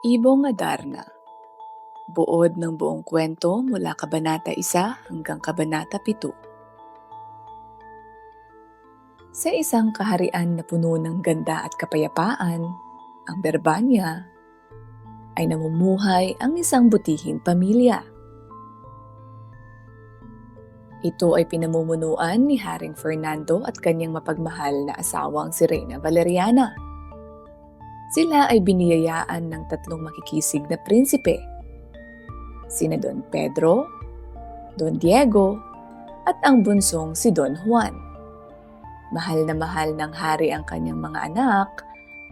Ibong Adarna. Buod ng buong kwento mula Kabanata 1 hanggang Kabanata 7. Sa isang kaharian na puno ng ganda at kapayapaan, ang Berbanya, ay namumuhay ang isang butihing pamilya. Ito ay pinamumunuan ni Haring Fernando at kanyang mapagmahal na asawang si Reyna Valeriana. Sila ay biniyayaan ng tatlong makikisig na prinsipe, sina Don Pedro, Don Diego, at ang bunsong si Don Juan. Mahal na mahal ng hari ang kanyang mga anak,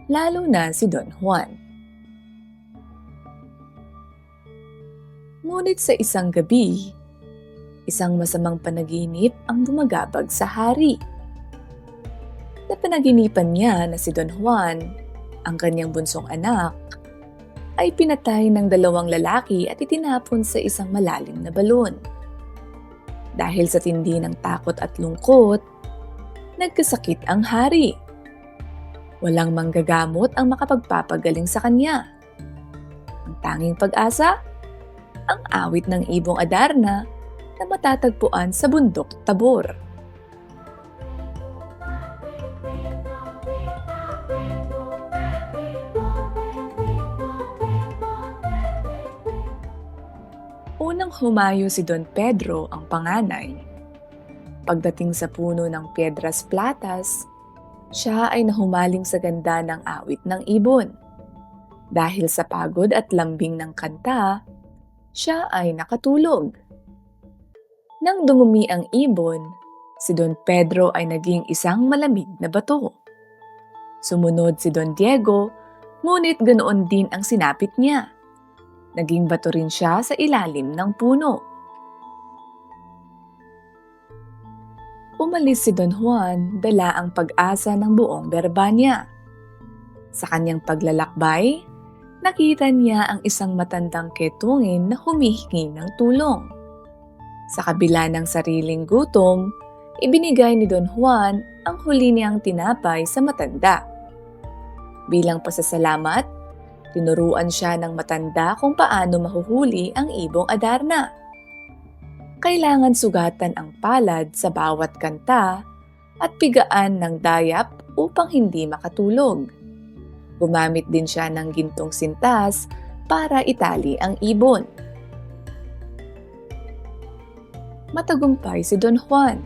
lalo na si Don Juan. Ngunit sa isang gabi, isang masamang panaginip ang bumagabag sa hari. Napanaginipan niya na si Don Juan, ang kanyang bunsong anak, ay pinatay ng dalawang lalaki at itinapon sa isang malalim na balon. Dahil sa tindi ng takot at lungkot, nagkasakit ang hari. Walang manggagamot ang makapagpapagaling sa kanya. Ang tanging pag-asa, ang awit ng Ibong Adarna na matatagpuan sa bundok Tabor. Unang humayo si Don Pedro, ang panganay. Pagdating sa puno ng Piedras Platas, siya ay nahumaling sa ganda ng awit ng ibon. Dahil sa pagod at lambing ng kanta, siya ay nakatulog. Nang dumumi ang ibon, si Don Pedro ay naging isang malamig na bato. Sumunod si Don Diego, ngunit ganoon din ang sinapit niya. Naging bato rin siya sa ilalim ng puno. Umalis si Don Juan, dala ang pag-asa ng buong Berbanya. Sa kanyang paglalakbay, nakita niya ang isang matandang ketungin na humihingi ng tulong. Sa kabila ng sariling gutom, ibinigay ni Don Juan ang huli niyang tinapay sa matanda. Bilang pasasalamat, tinuruan siya ng matanda kung paano mahuhuli ang Ibong Adarna. Kailangan sugatan ang palad sa bawat kanta at pigaan ng dayap upang hindi makatulog. Gumamit din siya ng gintong sintas para itali ang ibon. Matagumpay si Don Juan.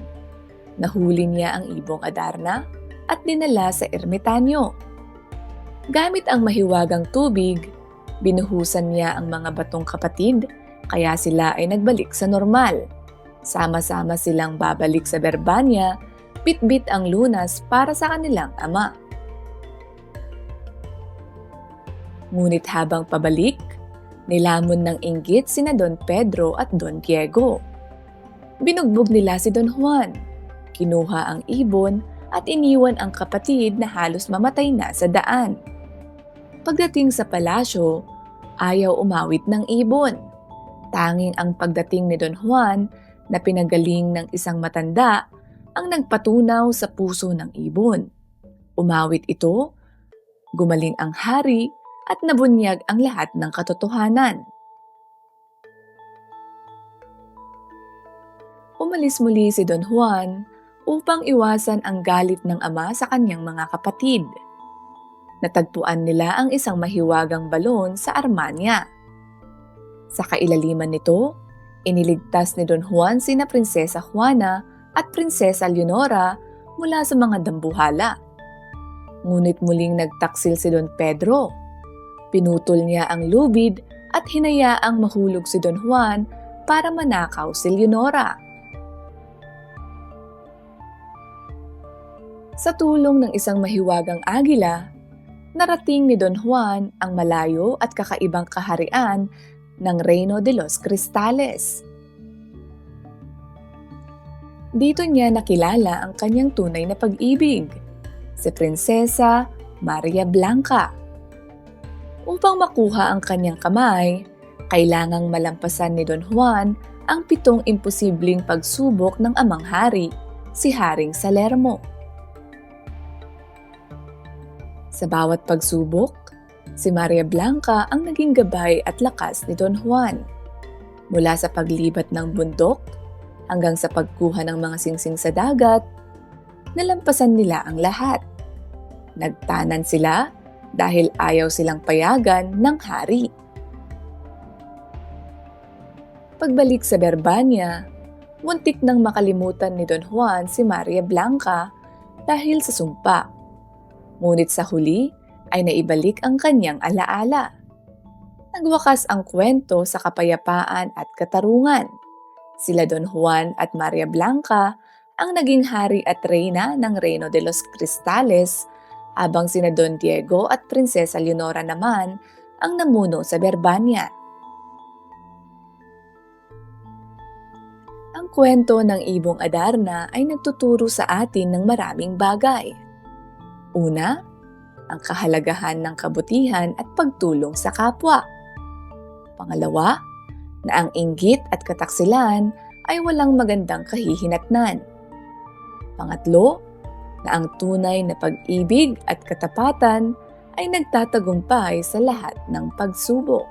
Nahuli niya ang Ibong Adarna at dinala sa ermitanyo. Gamit ang mahiwagang tubig, binuhusan niya ang mga batong kapatid, kaya sila ay nagbalik sa normal. Sama-sama silang babalik sa Berbanya, bitbit ang lunas para sa kanilang ama. Ngunit habang pabalik, nilamon ng inggit sina Don Pedro at Don Diego. Binugbog nila si Don Juan, kinuha ang ibon at iniwan ang kapatid na halos mamatay na sa daan. Pagdating sa palasyo, ayaw umawit ng ibon. Tanging ang pagdating ni Don Juan na pinagaling ng isang matanda ang nagpatunaw sa puso ng ibon. Umawit ito, gumaling ang hari at nabunyag ang lahat ng katotohanan. Umalis muli si Don Juan upang iwasan ang galit ng ama sa kanyang mga kapatid. Natagpuan nila ang isang mahiwagang balon sa Armania. Sa kailaliman nito, iniligtas ni Don Juan sina Prinsesa Juana at Prinsesa Leonora mula sa mga dambuhala. Ngunit muling nagtaksil si Don Pedro. Pinutol niya ang lubid at hinayaang mahulog si Don Juan para manakaw si Leonora. Sa tulong ng isang mahiwagang agila, narating ni Don Juan ang malayo at kakaibang kaharian ng Reino de los Cristales. Dito niya nakilala ang kanyang tunay na pag-ibig, si Prinsesa Maria Blanca. Upang makuha ang kanyang kamay, kailangang malampasan ni Don Juan ang 7 imposibleng pagsubok ng amang hari, si Haring Salermo. Sa bawat pagsubok, Si Maria Blanca ang naging gabay at lakas ni Don Juan. Mula sa paglibat ng bundok hanggang sa pagkuha ng mga singsing sa dagat, nalampasan nila ang lahat. Nagtanan sila dahil ayaw silang payagan ng hari. Pagbalik sa Berbania, muntik nang makalimutan ni Don Juan si Maria Blanca dahil sa sumpa. Ngunit sa huli ay naibalik ang kanyang alaala. Nagwakas ang kwento sa kapayapaan at katarungan. Sila Don Juan at Maria Blanca ang naging hari at reyna ng Reino de los Cristales, habang sina Don Diego at Prinsesa Leonora naman ang namuno sa Berbania. Ang kwento ng Ibong Adarna ay nagtuturo sa atin ng maraming bagay. Una, ang kahalagahan ng kabutihan at pagtulong sa kapwa. Pangalawa, na ang inggit at kataksilan ay walang magandang kahihinatnan. Pangatlo, na ang tunay na pag-ibig at katapatan ay nagtatagumpay sa lahat ng pagsubok.